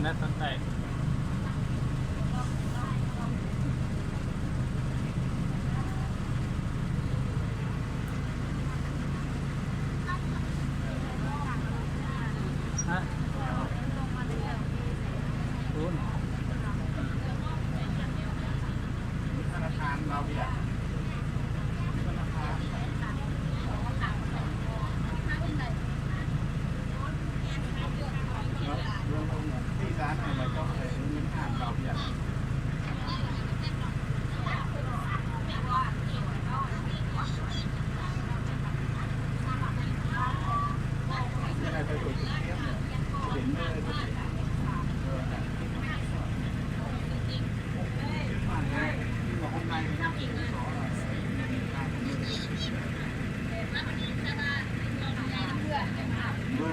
นะตั้งแต่ฮะรู้นธนาคารเราเบียธนาคารที่ร้านอะไรก็เลยเงินผ่านเราเบียอะไรไปตัวเทียบเนี่ยเห็นเลยผ่านเลยที่ว่าคนไทยเขากินสอนเบอร์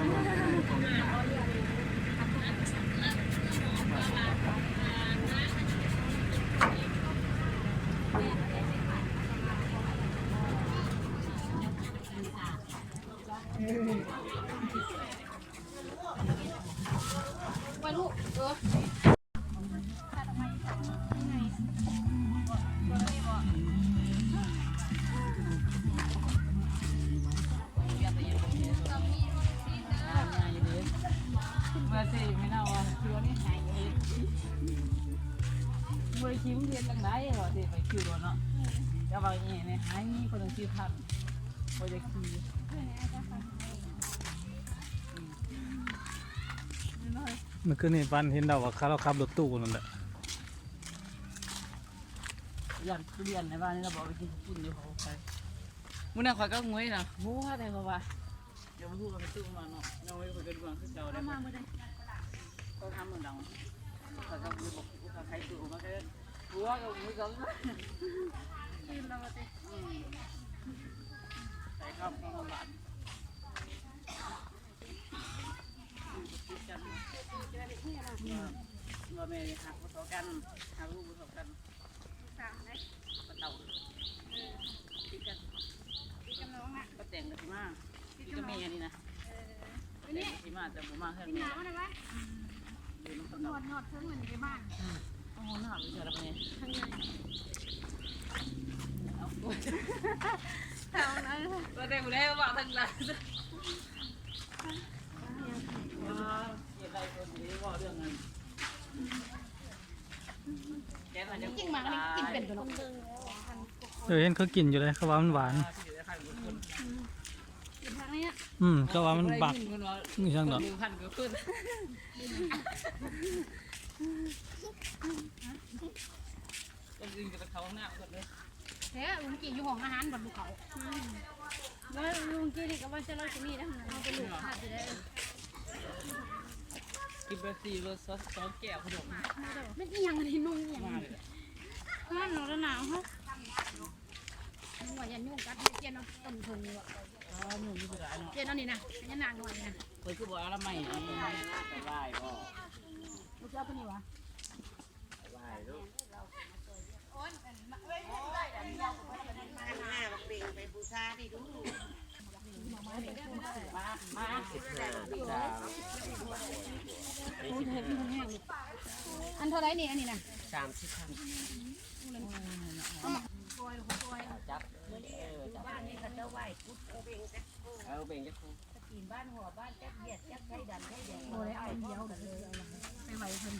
ไปลูกมาสิไม่น่าว่าคิวนี่หายเลยบริคิวเรียนตั้งได้เหรอสิไปคิวเนาะจะบอกอย่างนี้หายนี่คนหนึ่งคิวทันบริคิวเมื่อคืนเห็นฟันเห็นเราว่าเราขับรถตู้นั่นแหละ อยากเรียนในบ้านนี่เราบอกไปกินกินอยู่เขาไปมื้อนั้นข่อยก็งวยนะมู้ว่าแต่เขาว่าเดี๋ยวมาพูดกันไปตู้มาเนาะเราไปคุยกันดวงคือเก่าได้เขาทำเหมือนดังเขาก็บอกเขาใครตู้มาแค่หัวกับมือกันใส่ข้าวข้าวหวานเราไม่หักผสมกันหักลูกผสมกันปะเต่าตีกันน้องนะก็แต่งกันสิมาตีกันเมียนี่นะแต่งสิมาแต่ผมมาเพื่อนเมียดูน้องปะเต่านวดเพิ่งเหมือนในบ้าน โอ้โหหน้าไม่ใช่แล้วเนี่ยเอานั้นก็ได้หมดแล้วบอกทั้งหลายเกี่ยวอะไรคนนี้ว่าเรื่องเงินจริงมากนี่กินเป็นตัวน้องเห็นเขากินอยู่เลยเขาว่ามันหวานเขาว่ามันบักนี่ช่างเนาะ1,000ก็ขึ้นก็ดึงจะไปเขาหน้าก่อนเลยเฮ้ยลุงกินอยู่ห้องอาหารบนภูเขาแล้วลุงกินนี่ก็ว่าจะเราจะมีนะเอาไปลูกขาดจะได้กินไป4 รส2 แก้วขนมไม่ใช่ยังอะไรนุ่งอย่างนี้นั่นหนาวหนาวฮะนุ่งว่าอย่านุ่งกัดเจียนเอาต้นทุนว่ะหนูมีเวลาเนาะเจียนเอานี่นะยันนางหน่อยนะเคยคือบอกอะไรใหม่ไปไหว้บ่ลูกเจ้าคนนี้วะไปไหว้ลูกไปบูชาดิดูมาอันเท่าไรนี่อันนี้นะจับบ้านนี้เขาจะไหว้พุทธเบ่งจะเบ่งจะคูกินบ้านหัวบ้านจะเบียดจะใช้ดันใช้แดง โอ้ยเอาเดียวเลยไปไหวเพิ่น